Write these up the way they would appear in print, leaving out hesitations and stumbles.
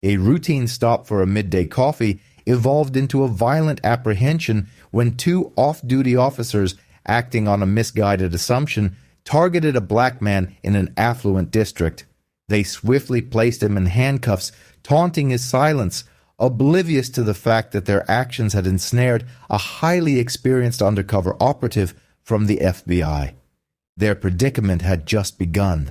A routine stop for a midday coffee evolved into a violent apprehension when two off-duty officers, acting on a misguided assumption, targeted a black man in an affluent district. They swiftly placed him in handcuffs, taunting his silence, oblivious to the fact that their actions had ensnared a highly experienced undercover operative from the FBI. Their predicament had just begun.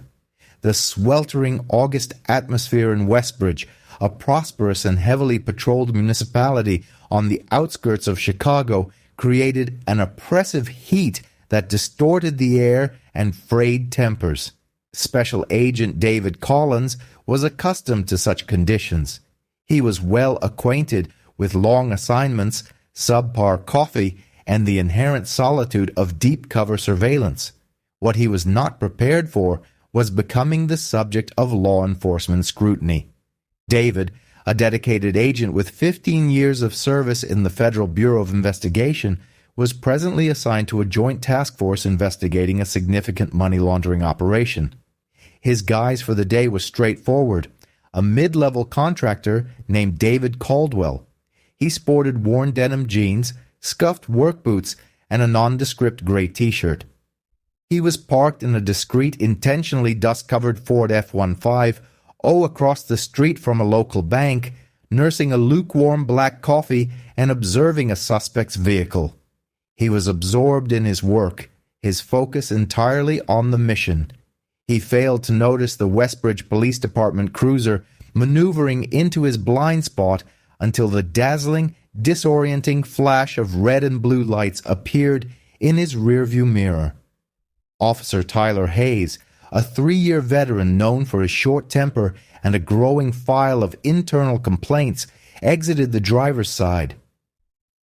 The sweltering August atmosphere in Westbridge, a prosperous and heavily patrolled municipality on the outskirts of Chicago, created an oppressive heat that distorted the air and frayed tempers. Special Agent David Collins was accustomed to such conditions. He was well acquainted with long assignments, subpar coffee, and the inherent solitude of deep cover surveillance. What he was not prepared for was becoming the subject of law enforcement scrutiny. David, a dedicated agent with 15 years of service in the Federal Bureau of Investigation, was presently assigned to a joint task force investigating a significant money laundering operation. His guise for the day was straightforward: a mid-level contractor named David Caldwell. He sported worn denim jeans, scuffed work boots, and a nondescript gray t-shirt. He was parked in a discreet, intentionally dust-covered Ford F-15 across the street from a local bank, nursing a lukewarm black coffee and observing a suspect's vehicle. He was absorbed in his work, his focus entirely on the mission. He failed to notice the Westbridge Police Department cruiser maneuvering into his blind spot until the dazzling, disorienting flash of red and blue lights appeared in his rearview mirror. Officer Tyler Hayes, a 3-year veteran known for his short temper and a growing file of internal complaints, exited the driver's side.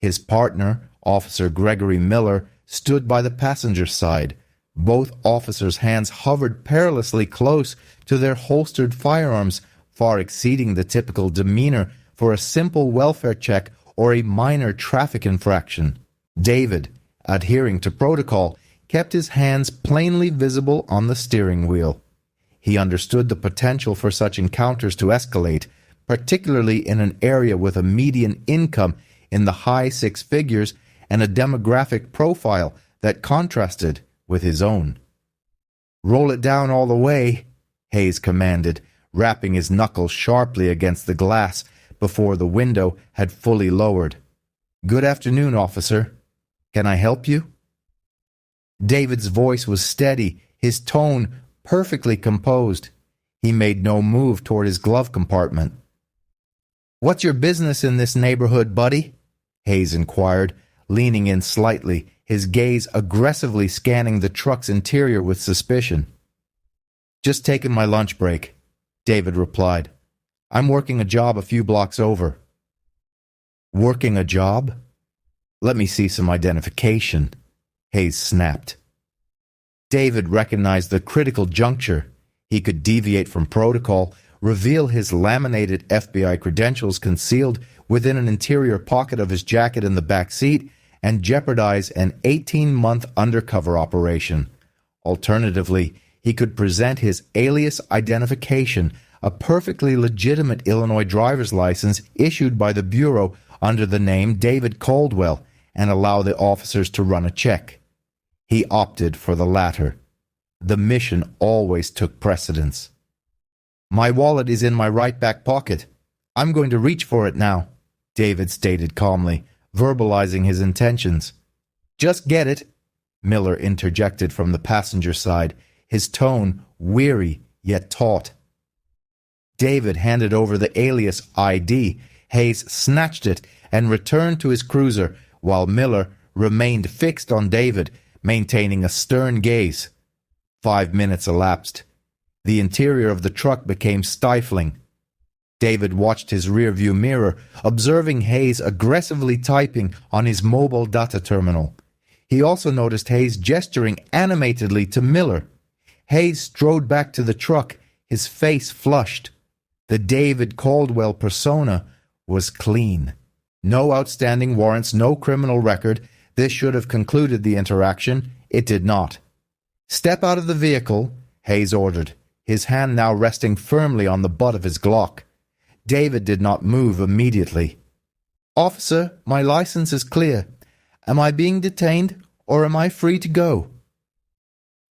His partner, Officer Gregory Miller, stood by the passenger side. Both officers' hands hovered perilously close to their holstered firearms, far exceeding the typical demeanor for a simple welfare check or a minor traffic infraction. David, adhering to protocol, kept his hands plainly visible on the steering wheel. He understood the potential for such encounters to escalate, particularly in an area with a median income in the high six figures and a demographic profile that contrasted with his own. "Roll it down all the way," Hayes commanded, rapping his knuckles sharply against the glass before the window had fully lowered. "Good afternoon, officer. Can I help you?" David's voice was steady, his tone perfectly composed. He made no move toward his glove compartment. "What's your business in this neighborhood, buddy?" Hayes inquired, leaning in slightly, his gaze aggressively scanning the truck's interior with suspicion. "Just taking my lunch break," David replied. "I'm working a job a few blocks over." "Working a job? Let me see some identification," Hayes snapped. David recognized the critical juncture. He could deviate from protocol, reveal his laminated FBI credentials concealed within an interior pocket of his jacket in the back seat, and jeopardize an 18-month undercover operation. Alternatively, he could present his alias identification, a perfectly legitimate Illinois driver's license issued by the Bureau under the name David Caldwell, and allow the officers to run a check. He opted for the latter. The mission always took precedence. "My wallet is in my right back pocket. I'm going to reach for it now," David stated calmly, verbalizing his intentions. "Just get it," Miller interjected from the passenger side, his tone weary yet taut. David handed over the alias ID. Hayes snatched it and returned to his cruiser, while Miller remained fixed on David, maintaining a stern gaze. 5 minutes elapsed. The interior of the truck became stifling. David watched his rearview mirror, observing Hayes aggressively typing on his mobile data terminal. He also noticed Hayes gesturing animatedly to Miller. Hayes strode back to the truck, his face flushed. The David Caldwell persona was clean. No outstanding warrants, no criminal record. This should have concluded the interaction. It did not. "Step out of the vehicle," Hayes ordered, his hand now resting firmly on the butt of his Glock. David did not move immediately. "Officer, my license is clear. Am I being detained, or am I free to go?"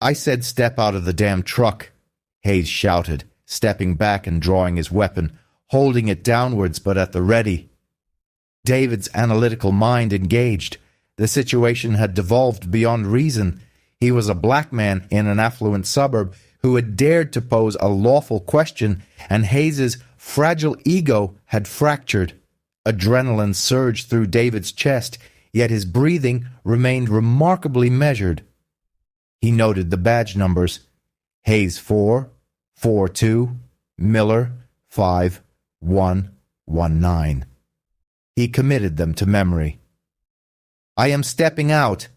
"I said step out of the damn truck," Hayes shouted, stepping back and drawing his weapon, holding it downwards but at the ready. David's analytical mind engaged. The situation had devolved beyond reason. He was a black man in an affluent suburb who had dared to pose a lawful question, and Hayes's fragile ego had fractured. Adrenaline surged through David's chest, yet his breathing remained remarkably measured. He noted the badge numbers: Hayes 4, 42, Miller 5, 119. He committed them to memory. "I am stepping out,"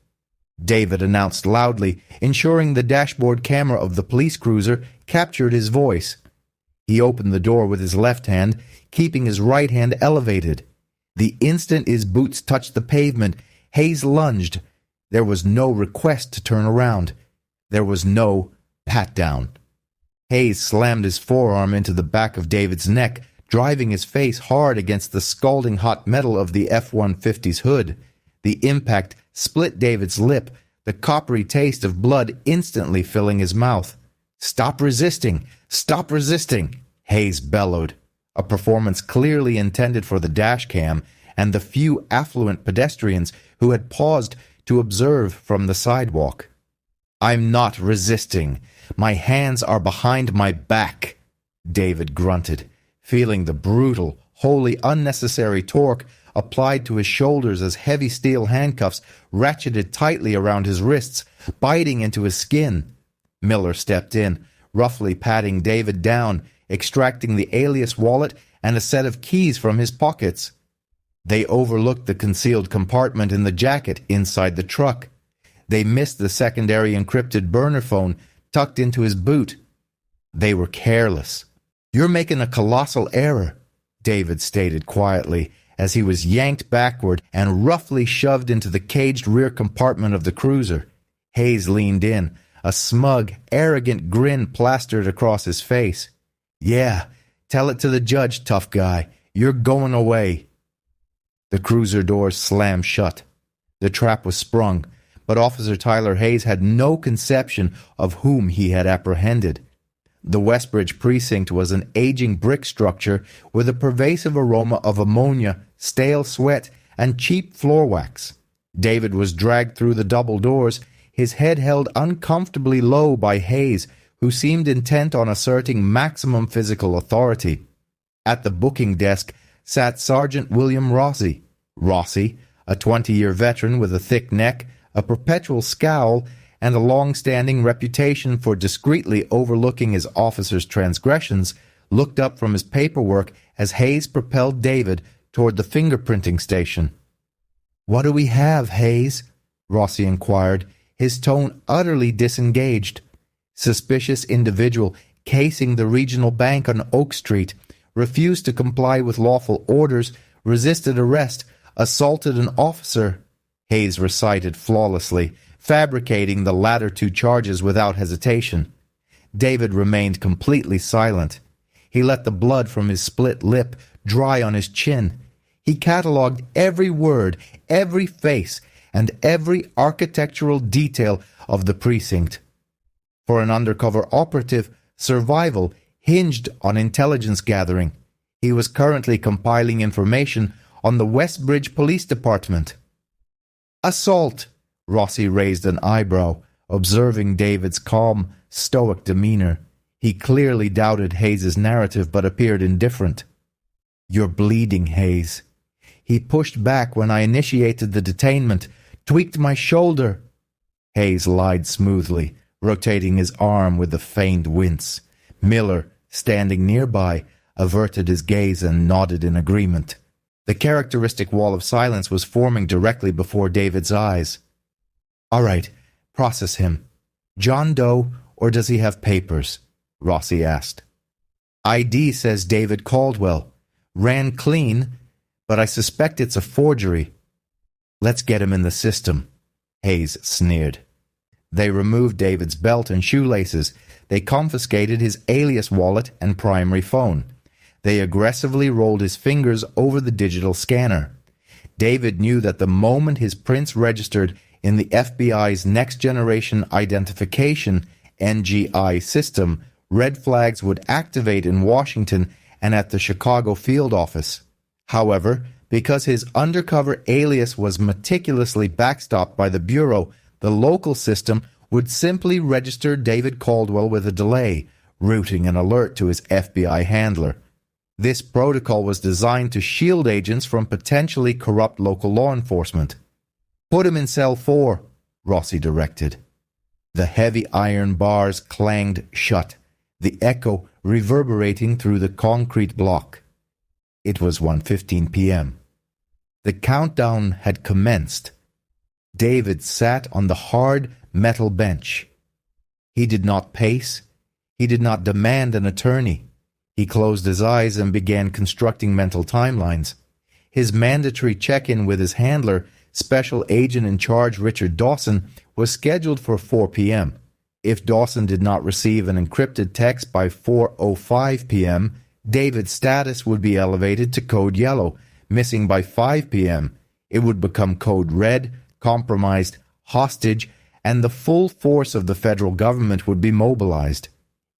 David announced loudly, ensuring the dashboard camera of the police cruiser captured his voice. He opened the door with his left hand, keeping his right hand elevated. The instant his boots touched the pavement, Hayes lunged. There was no request to turn around. There was no pat-down. Hayes slammed his forearm into the back of David's neck, driving his face hard against the scalding hot metal of the F-150's hood. The impact split David's lip, the coppery taste of blood instantly filling his mouth. "Stop resisting! Stop resisting!" Hayes bellowed, a performance clearly intended for the dash cam and the few affluent pedestrians who had paused to observe from the sidewalk. "I'm not resisting. My hands are behind my back," David grunted, feeling the brutal, wholly unnecessary torque applied to his shoulders as heavy steel handcuffs ratcheted tightly around his wrists, biting into his skin. Miller stepped in, roughly patting David down, extracting the alias wallet and a set of keys from his pockets. They overlooked the concealed compartment in the jacket inside the truck. They missed the secondary encrypted burner phone tucked into his boot. They were careless. "You're making a colossal error," David stated quietly, as he was yanked backward and roughly shoved into the caged rear compartment of the cruiser. Hayes leaned in, a smug, arrogant grin plastered across his face. "Yeah, tell it to the judge, tough guy. You're going away." The cruiser doors slammed shut. The trap was sprung, but Officer Tyler Hayes had no conception of whom he had apprehended. The Westbridge precinct was an aging brick structure with a pervasive aroma of ammonia, stale sweat, and cheap floor wax. David was dragged through the double doors, his head held uncomfortably low by Hayes, who seemed intent on asserting maximum physical authority. At the booking desk sat Sergeant William Rossi. Rossi, a 20-year veteran with a thick neck, a perpetual scowl, and a long-standing reputation for discreetly overlooking his officers' transgressions, looked up from his paperwork as Hayes propelled David toward the fingerprinting station. "What do we have, Hayes?" Rossi inquired, his tone utterly disengaged. Suspicious individual casing the regional bank on Oak Street, refused to comply with lawful orders, resisted arrest, assaulted an officer, Hayes recited flawlessly, fabricating the latter two charges without hesitation. David remained completely silent. He let the blood from his split lip dry on his chin. He catalogued every word, every face, and every architectural detail of the precinct. For an undercover operative, survival hinged on intelligence gathering. He was currently compiling information on the Westbridge Police Department. "Assault!" Rossi raised an eyebrow, observing David's calm, stoic demeanor. He clearly doubted Hayes's narrative but appeared indifferent. "You're bleeding, Hayes." "He pushed back when I initiated the detainment, tweaked my shoulder." Hayes lied smoothly, rotating his arm with a feigned wince. Miller, standing nearby, averted his gaze and nodded in agreement. The characteristic wall of silence was forming directly before David's eyes. "All right, process him. John Doe, or does he have papers?" Rossi asked. "ID says David Caldwell. Ran clean, but I suspect it's a forgery." "Let's get him in the system," Hayes sneered. They removed David's belt and shoelaces. They confiscated his alias wallet and primary phone. They aggressively rolled his fingers over the digital scanner. David knew that the moment his prints registered in the FBI's Next Generation Identification (NGI) system, red flags would activate in Washington and at the Chicago field office. However, because his undercover alias was meticulously backstopped by the Bureau, the local system would simply register David Caldwell with a delay, routing an alert to his FBI handler. This protocol was designed to shield agents from potentially corrupt local law enforcement. "Put him in cell 4, Rossi directed. The heavy iron bars clanged shut, the echo reverberating through the concrete block. It was 1:15 p.m. The countdown had commenced. David sat on the hard metal bench. He did not pace. He did not demand an attorney. He closed his eyes and began constructing mental timelines. His mandatory check-in with his handler, Special Agent in Charge Richard Dawson, was scheduled for 4 p.m. If Dawson did not receive an encrypted text by 4:05 p.m., David's status would be elevated to code yellow. Missing by 5 p.m., it would become code red, compromised, hostage, and the full force of the federal government would be mobilized.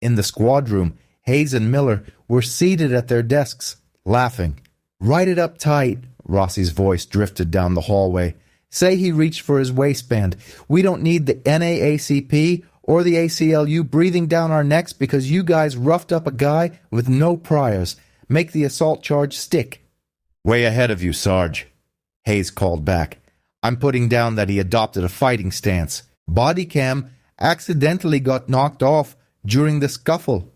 In the squad room, Hayes and Miller were seated at their desks, laughing. "Write it up tight," Rossi's voice drifted down the hallway. "Say he reached for his waistband. We don't need the NAACP or the ACLU breathing down our necks because you guys roughed up a guy with no priors. Make the assault charge stick." "Way ahead of you, Sarge," Hayes called back. "I'm putting down that he adopted a fighting stance. Body cam accidentally got knocked off during the scuffle."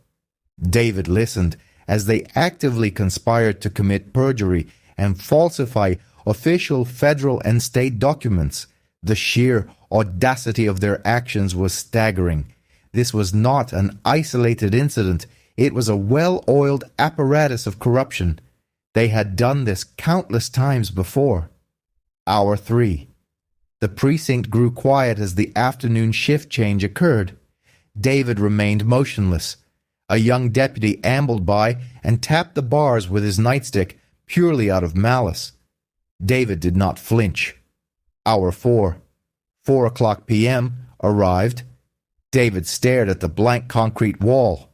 David listened as they actively conspired to commit perjury and falsify official federal and state documents. The sheer audacity of their actions was staggering. This was not an isolated incident. It was a well-oiled apparatus of corruption. They had done this countless times before. Hour 3. The precinct grew quiet as the afternoon shift change occurred. David remained motionless. A young deputy ambled by and tapped the bars with his nightstick, purely out of malice. David did not flinch. Hour 4. 4:00 p.m. arrived. David stared at the blank concrete wall.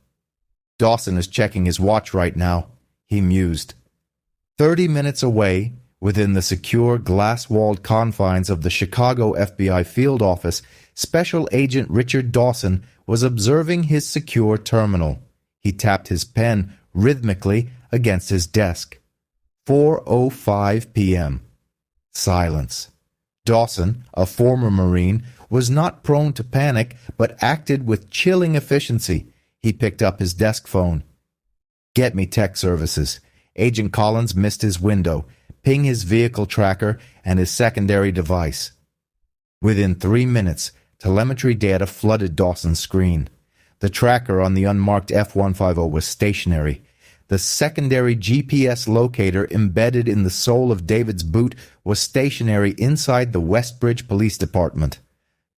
"Dawson is checking his watch right now," he mused. 30 minutes away, within the secure glass-walled confines of the Chicago FBI field office, Special Agent Richard Dawson was observing his secure terminal. He tapped his pen rhythmically against his desk. 4:05 p.m. Silence. Dawson, a former Marine, was not prone to panic, but acted with chilling efficiency. He picked up his desk phone. "Get me tech services." Agent Collins missed his window. Ping his vehicle tracker and his secondary device. Within 3 minutes, telemetry data flooded Dawson's screen. The tracker on the unmarked F-150 was stationary. The secondary GPS locator embedded in the sole of David's boot was stationary inside the Westbridge Police Department.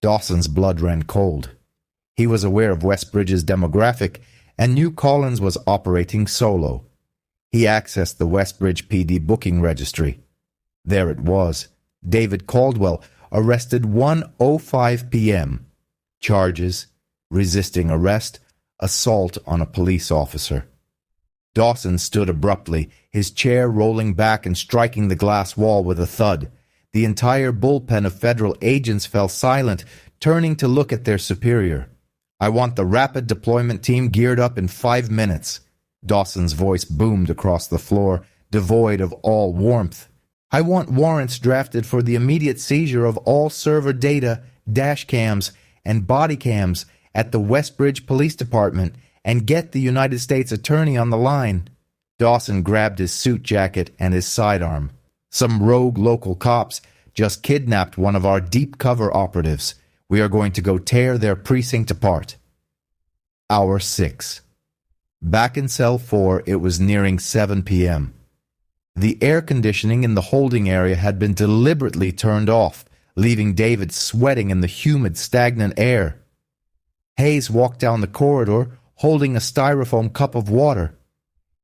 Dawson's blood ran cold. He was aware of Westbridge's demographic and knew Collins was operating solo. He accessed the Westbridge PD booking registry. There it was. David Caldwell, arrested 1:05 p.m. Charges: resisting arrest, assault on a police officer. Dawson stood abruptly, his chair rolling back and striking the glass wall with a thud. The entire bullpen of federal agents fell silent, turning to look at their superior. "I want the rapid deployment team geared up in 5 minutes. Dawson's voice boomed across the floor, devoid of all warmth. "I want warrants drafted for the immediate seizure of all server data, dash cams, and body cams at the Westbridge Police Department, and get the United States Attorney on the line." Dawson grabbed his suit jacket and his sidearm. "Some rogue local cops just kidnapped one of our deep cover operatives. We are going to go tear their precinct apart." Hour 6. Back in cell 4, it was nearing 7 p.m. The air conditioning in the holding area had been deliberately turned off, leaving David sweating in the humid, stagnant air. Hayes walked down the corridor, holding a styrofoam cup of water.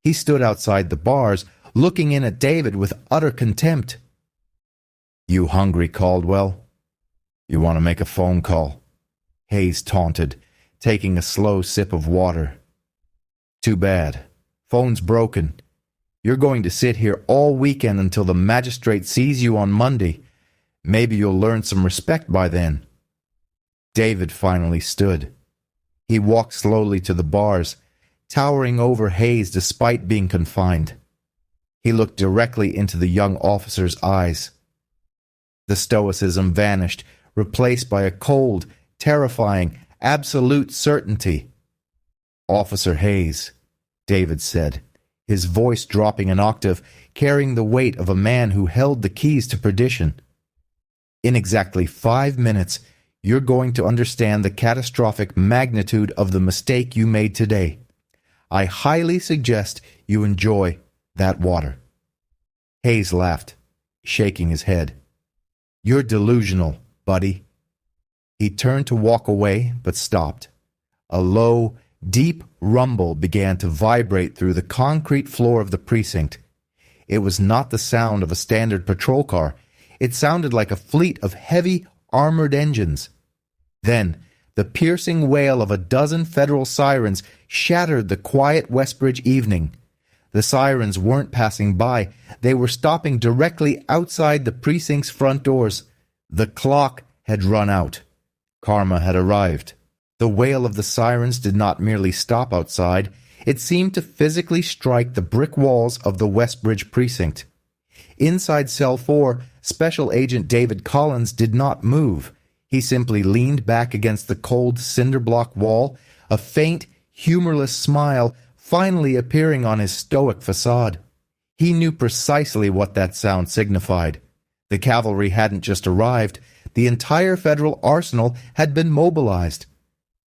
He stood outside the bars, looking in at David with utter contempt. "You hungry, Caldwell? You want to make a phone call?" Hayes taunted, taking a slow sip of water. "Too bad. Phone's broken. You're going to sit here all weekend until the magistrate sees you on Monday. Maybe you'll learn some respect by then." David finally stood. He walked slowly to the bars, towering over Hayes despite being confined. He looked directly into the young officer's eyes. The stoicism vanished, replaced by a cold, terrifying, absolute certainty. "Officer Hayes," David said, his voice dropping an octave, carrying the weight of a man who held the keys to perdition. "In exactly 5 minutes, you're going to understand the catastrophic magnitude of the mistake you made today. I highly suggest you enjoy that water." Hayes laughed, shaking his head. "You're delusional, buddy." He turned to walk away, but stopped. A low, deep rumble began to vibrate through the concrete floor of the precinct. It was not the sound of a standard patrol car. It sounded like a fleet of heavy, armored engines. Then, the piercing wail of a dozen federal sirens shattered the quiet Westbridge evening. The sirens weren't passing by. They were stopping directly outside the precinct's front doors. The clock had run out. Karma had arrived. The wail of the sirens did not merely stop outside. It seemed to physically strike the brick walls of the Westbridge precinct. Inside Cell 4, Special Agent David Collins did not move. He simply leaned back against the cold cinder-block wall, a faint, humorless smile finally appearing on his stoic facade. He knew precisely what that sound signified. The cavalry hadn't just arrived. The entire federal arsenal had been mobilized.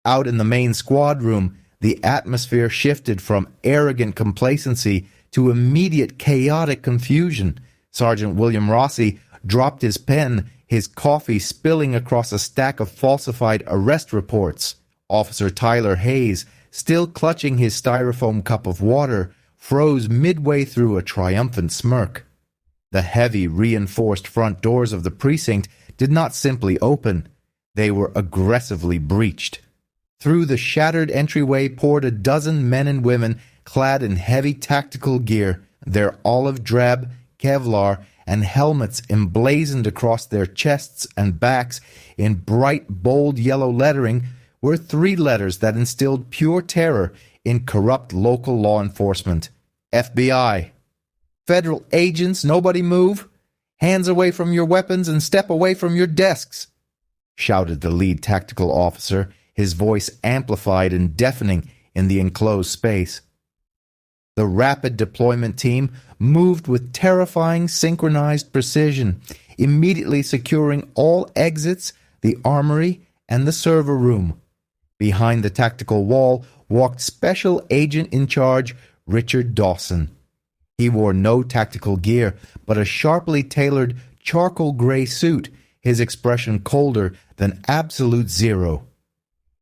Out in the main squad room, the atmosphere shifted from arrogant complacency to immediate chaotic confusion. Sergeant William Rossi dropped his pen, his coffee spilling across a stack of falsified arrest reports. Officer Tyler Hayes, still clutching his styrofoam cup of water, froze midway through a triumphant smirk. The heavy, reinforced front doors of the precinct did not simply open. They were aggressively breached. Through the shattered entryway poured a dozen men and women clad in heavy tactical gear, their olive drab, Kevlar, and helmets emblazoned across their chests and backs in bright, bold yellow lettering were 3 letters that instilled pure terror in corrupt local law enforcement. FBI. "Federal agents, nobody move. Hands away from your weapons and step away from your desks," shouted the lead tactical officer, his voice amplified and deafening in the enclosed space. The rapid deployment team moved with terrifying synchronized precision, immediately securing all exits, the armory, and the server room. Behind the tactical wall walked Special Agent in Charge Richard Dawson. He wore no tactical gear, but a sharply tailored charcoal gray suit, his expression colder than absolute zero.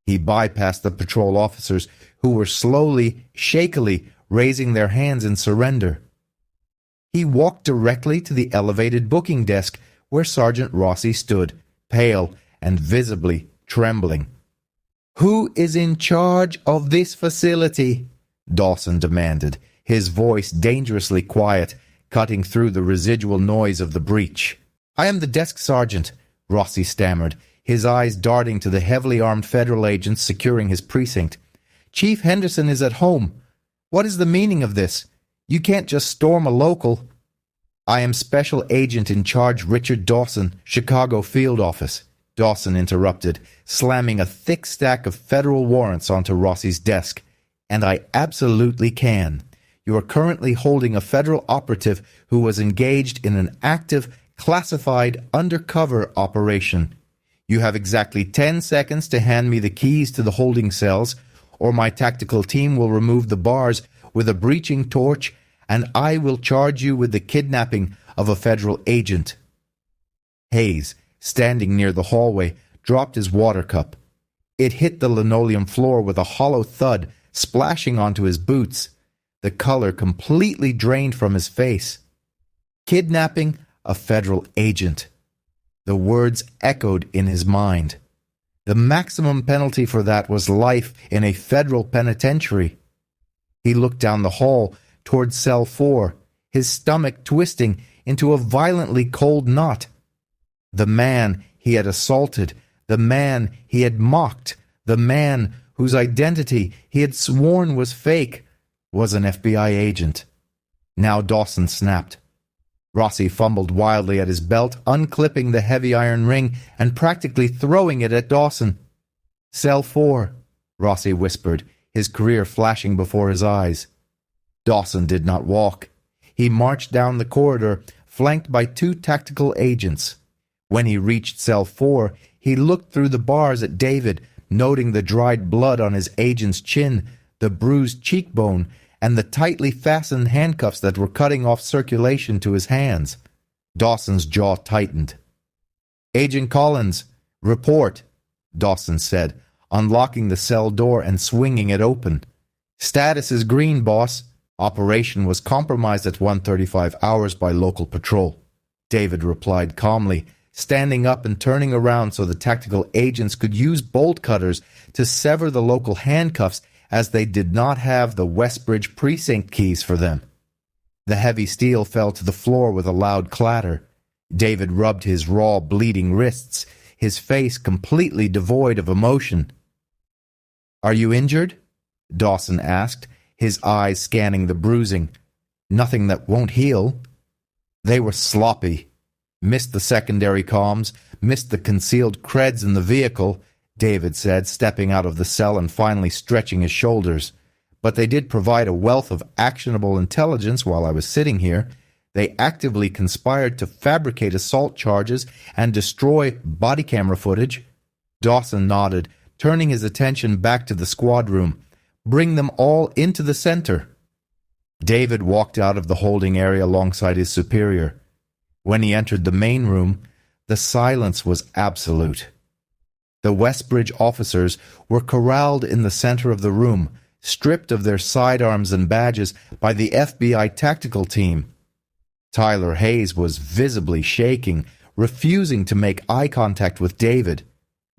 He bypassed the patrol officers who were slowly, shakily raising their hands in surrender. He walked directly to the elevated booking desk where Sergeant Rossi stood, pale and visibly trembling. "Who is in charge of this facility?" Dawson demanded, his voice dangerously quiet, cutting through the residual noise of the breach. "I am the desk sergeant," Rossi stammered, his eyes darting to the heavily armed federal agents securing his precinct. "Chief Henderson is at home. What is the meaning of this? You can't just storm a local." "I am Special Agent in Charge Richard Dawson, Chicago Field Office," Dawson interrupted, slamming a thick stack of federal warrants onto Rossi's desk. "And I absolutely can. You are currently holding a federal operative who was engaged in an active, classified, undercover operation. You have exactly 10 seconds to hand me the keys to the holding cells, or my tactical team will remove the bars with a breaching torch, and I will charge you with the kidnapping of a federal agent." Hayes, standing near the hallway, dropped his water cup. It hit the linoleum floor with a hollow thud, splashing onto his boots. the color completely drained from his face. Kidnapping a federal agent. The words echoed in his mind. The maximum penalty for that was life in a federal penitentiary. He looked down the hall toward cell 4, his stomach twisting into a violently cold knot. The man he had assaulted, the man he had mocked, the man whose identity he had sworn was fake, was an FBI agent. Now Dawson snapped. Rossi fumbled wildly at his belt, unclipping the heavy iron ring and practically throwing it at Dawson. "Cell 4, Rossi whispered, his career flashing before his eyes. Dawson did not walk. He marched down the corridor, flanked by 2 tactical agents. When he reached cell 4, he looked through the bars at David, noting the dried blood on his agent's chin, the bruised cheekbone, and the tightly fastened handcuffs that were cutting off circulation to his hands. Dawson's jaw tightened. "Agent Collins, report," Dawson said, unlocking the cell door and swinging it open. "Status is green, boss." Operation was compromised at 1:35 hours by local patrol. David replied calmly, standing up and turning around so the tactical agents could use bolt cutters to sever the local handcuffs, as they did not have the Westbridge precinct keys for them. The heavy steel fell to the floor with a loud clatter. David rubbed his raw, bleeding wrists, his face completely devoid of emotion. "Are you injured?" Dawson asked, his eyes scanning the bruising. "Nothing that won't heal." They were sloppy. "Missed the secondary comms, missed the concealed creds in the vehicle," David said, stepping out of the cell and finally stretching his shoulders. "But they did provide a wealth of actionable intelligence while I was sitting here. They actively conspired to fabricate assault charges and destroy body camera footage." Dawson nodded, turning his attention back to the squad room. "Bring them all into the center." David walked out of the holding area alongside his superior. When he entered the main room, the silence was absolute. The Westbridge officers were corralled in the center of the room, stripped of their sidearms and badges by the FBI tactical team. Tyler Hayes was visibly shaking, refusing to make eye contact with David.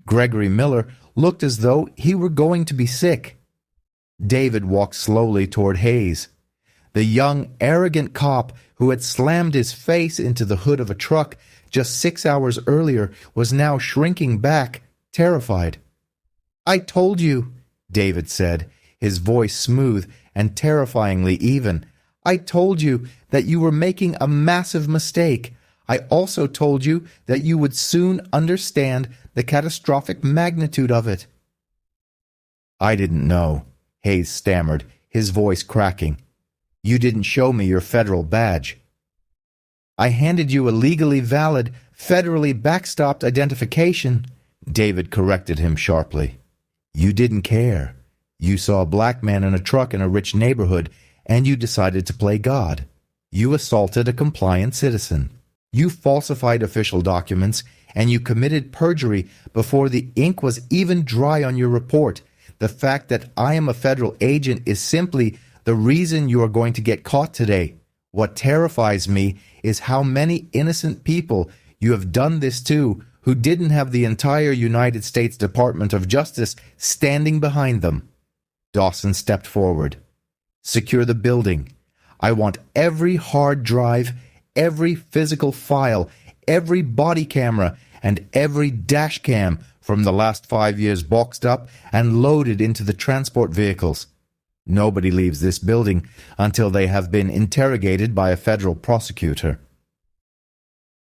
Gregory Miller looked as though he were going to be sick. David walked slowly toward Hayes. The young, arrogant cop who had slammed his face into the hood of a truck just 6 hours earlier was now shrinking back, terrified. "I told you," David said, his voice smooth and terrifyingly even. "I told you that you were making a massive mistake. I also told you that you would soon understand the catastrophic magnitude of it." "I didn't know," Hayes stammered, his voice cracking. "You didn't show me your federal badge." "I handed you a legally valid, federally backstopped identification," David corrected him sharply. "You didn't care. You saw a black man in a truck in a rich neighborhood, and you decided to play God. You assaulted a compliant citizen. You falsified official documents, and you committed perjury before the ink was even dry on your report. The fact that I am a federal agent is simply the reason you are going to get caught today. What terrifies me is how many innocent people you have done this to who didn't have the entire United States Department of Justice standing behind them." Dawson stepped forward. "Secure the building. I want every hard drive, every physical file, every body camera, and every dash cam from the last 5 years boxed up and loaded into the transport vehicles. Nobody leaves this building until they have been interrogated by a federal prosecutor."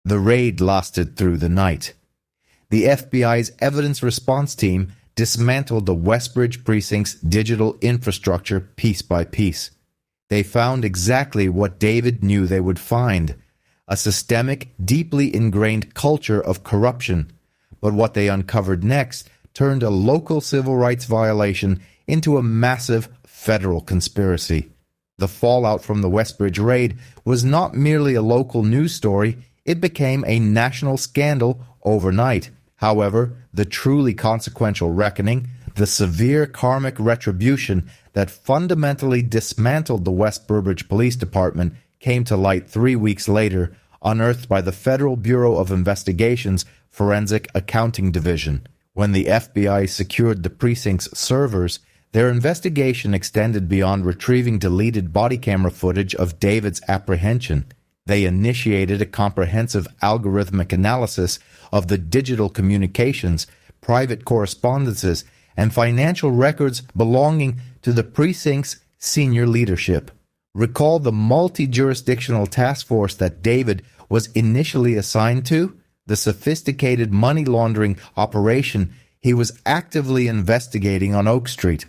The raid lasted through the night. The FBI's evidence response team dismantled the Westbridge precinct's digital infrastructure piece by piece. They found exactly what David knew they would find: a systemic, deeply ingrained culture of corruption. But what they uncovered next turned a local civil rights violation into a massive federal conspiracy. The fallout from the Westbridge raid was not merely a local news story, it became a national scandal overnight. However, the truly consequential reckoning, the severe karmic retribution that fundamentally dismantled the West Burbridge Police Department came to light 3 weeks later, unearthed by the Federal Bureau of Investigation's Forensic Accounting Division. When the FBI secured the precinct's servers, their investigation extended beyond retrieving deleted body camera footage of David's apprehension. They initiated a comprehensive algorithmic analysis of the digital communications, private correspondences, and financial records belonging to the precinct's senior leadership. Recall the multi-jurisdictional task force that David was initially assigned to? The sophisticated money laundering operation he was actively investigating on Oak Street.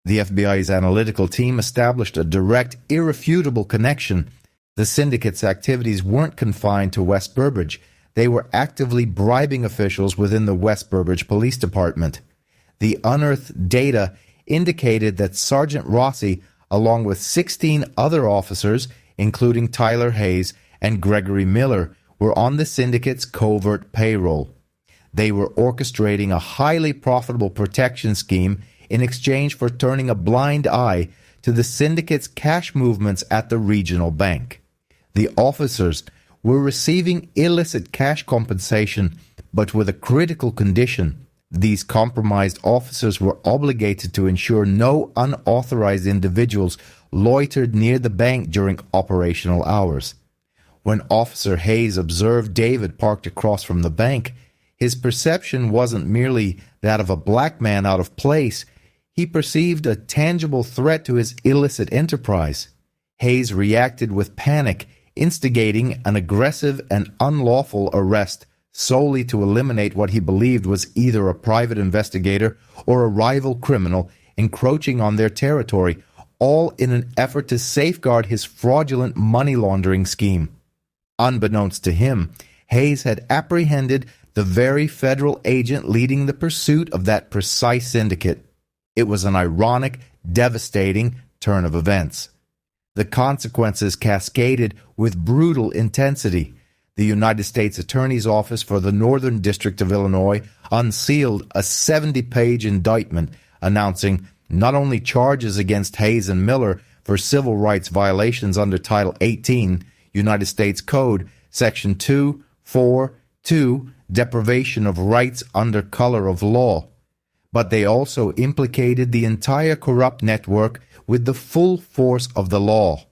The FBI's analytical team established a direct, irrefutable connection. The syndicate's activities weren't confined to West Burbridge. They were actively bribing officials within the West Burbridge Police Department. The unearthed data indicated that Sergeant Rossi, along with 16 other officers, including Tyler Hayes and Gregory Miller, were on the syndicate's covert payroll. They were orchestrating a highly profitable protection scheme in exchange for turning a blind eye to the syndicate's cash movements at the regional bank. The officers were receiving illicit cash compensation, but with a critical condition. These compromised officers were obligated to ensure no unauthorized individuals loitered near the bank during operational hours. When Officer Hayes observed David parked across from the bank, his perception wasn't merely that of a black man out of place. He perceived a tangible threat to his illicit enterprise. Hayes reacted with panic, instigating an aggressive and unlawful arrest solely to eliminate what he believed was either a private investigator or a rival criminal encroaching on their territory, all in an effort to safeguard his fraudulent money laundering scheme. Unbeknownst to him, Hayes had apprehended the very federal agent leading the pursuit of that precise syndicate. It was an ironic, devastating turn of events. The consequences cascaded with brutal intensity. The United States Attorney's Office for the Northern District of Illinois unsealed a 70-page indictment announcing not only charges against Hayes and Miller for civil rights violations under Title 18, United States Code, Section 242, deprivation of rights under color of law, but they also implicated the entire corrupt network with the full force of the law.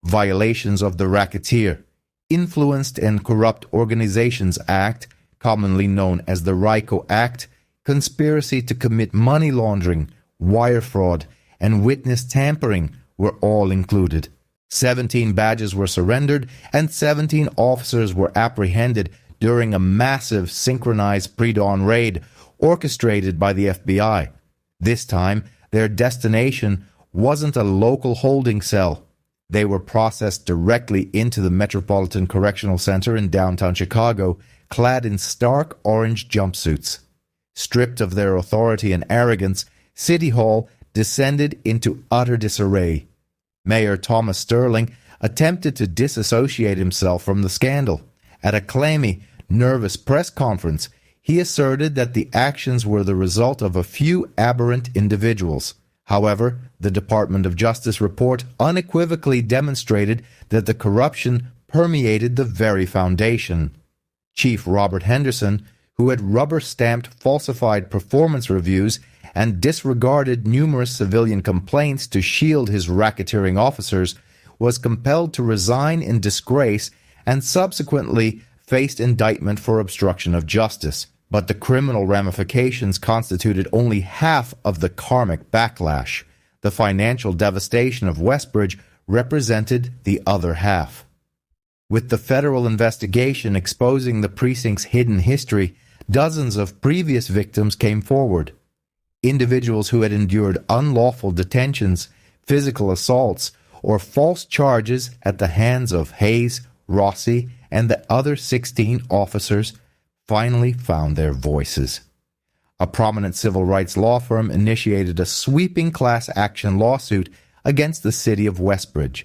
Violations of the Racketeer, Influenced and Corrupt Organizations Act, commonly known as the RICO Act, conspiracy to commit money laundering, wire fraud, and witness tampering were all included. 17 badges were surrendered and 17 officers were apprehended during a massive synchronized pre-dawn raid orchestrated by the FBI. This time, their destination wasn't a local holding cell. They were processed directly into the Metropolitan Correctional Center in downtown Chicago, clad in stark orange jumpsuits. Stripped of their authority and arrogance, City Hall descended into utter disarray. Mayor Thomas Sterling attempted to disassociate himself from the scandal. At a clammy, nervous press conference, he asserted that the actions were the result of a few aberrant individuals. However, the Department of Justice report unequivocally demonstrated that the corruption permeated the very foundation. Chief Robert Henderson, who had rubber-stamped falsified performance reviews and disregarded numerous civilian complaints to shield his racketeering officers, was compelled to resign in disgrace and subsequently faced indictment for obstruction of justice. But the criminal ramifications constituted only half of the karmic backlash. The financial devastation of Westbridge represented the other half. With the federal investigation exposing the precinct's hidden history, dozens of previous victims came forward. Individuals who had endured unlawful detentions, physical assaults, or false charges at the hands of Hayes, Rossi, and the other 16 officers finally found their voices. A prominent civil rights law firm initiated a sweeping class action lawsuit against the city of Westbridge.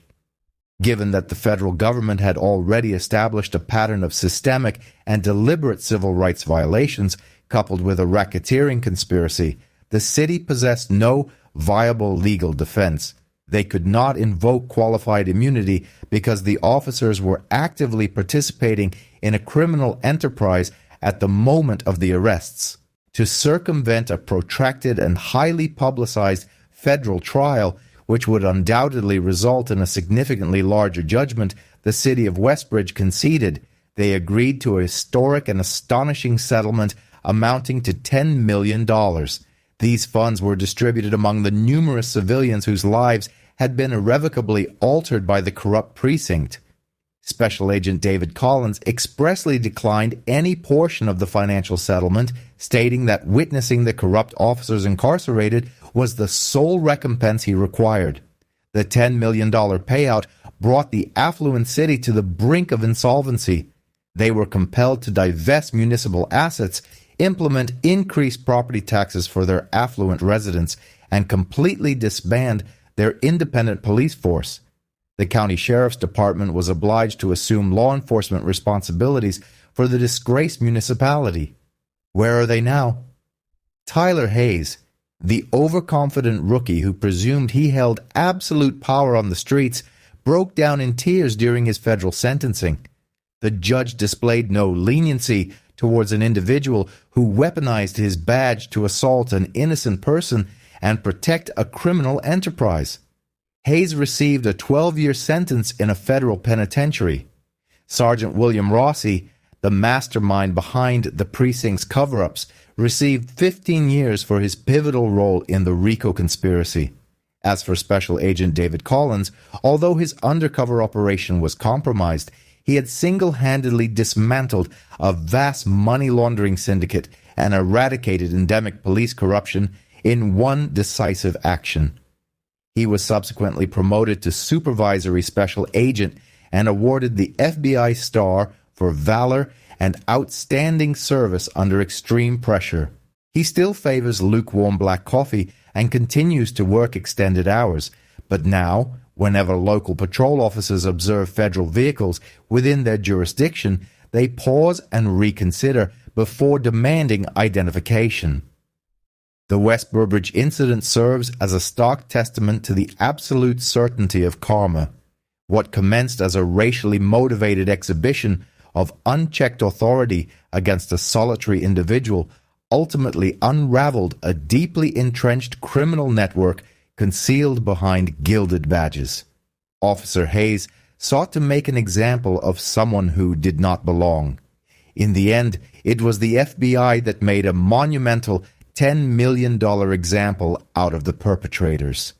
Given that the federal government had already established a pattern of systemic and deliberate civil rights violations coupled with a racketeering conspiracy, the city possessed no viable legal defense. They could not invoke qualified immunity because the officers were actively participating in a criminal enterprise at the moment of the arrests. To circumvent a protracted and highly publicized federal trial, which would undoubtedly result in a significantly larger judgment, the city of Westbridge conceded. They agreed to a historic and astonishing settlement amounting to $10 million. These funds were distributed among the numerous civilians whose lives had been irrevocably altered by the corrupt precinct. Special Agent David Collins expressly declined any portion of the financial settlement, stating that witnessing the corrupt officers incarcerated was the sole recompense he required. The $10 million payout brought the affluent city to the brink of insolvency. They were compelled to divest municipal assets, implement increased property taxes for their affluent residents, and completely disband their independent police force. The county sheriff's department was obliged to assume law enforcement responsibilities for the disgraced municipality. Where are they now? Tyler Hayes, the overconfident rookie who presumed he held absolute power on the streets, broke down in tears during his federal sentencing. The judge displayed no leniency towards an individual who weaponized his badge to assault an innocent person and protect a criminal enterprise. Hayes received a 12-year sentence in a federal penitentiary. Sergeant William Rossi, the mastermind behind the precinct's cover-ups, received 15 years for his pivotal role in the RICO conspiracy. As for Special Agent David Collins, although his undercover operation was compromised, he had single-handedly dismantled a vast money-laundering syndicate and eradicated endemic police corruption in one decisive action. He was subsequently promoted to Supervisory Special Agent and awarded the FBI Star for valor and outstanding service under extreme pressure. He still favors lukewarm black coffee and continues to work extended hours, but now, whenever local patrol officers observe federal vehicles within their jurisdiction, they pause and reconsider before demanding identification. The West Burbridge incident serves as a stark testament to the absolute certainty of karma. What commenced as a racially motivated exhibition of unchecked authority against a solitary individual ultimately unraveled a deeply entrenched criminal network concealed behind gilded badges. Officer Hayes sought to make an example of someone who did not belong. In the end, it was the FBI that made a monumental $10 million example out of the perpetrators.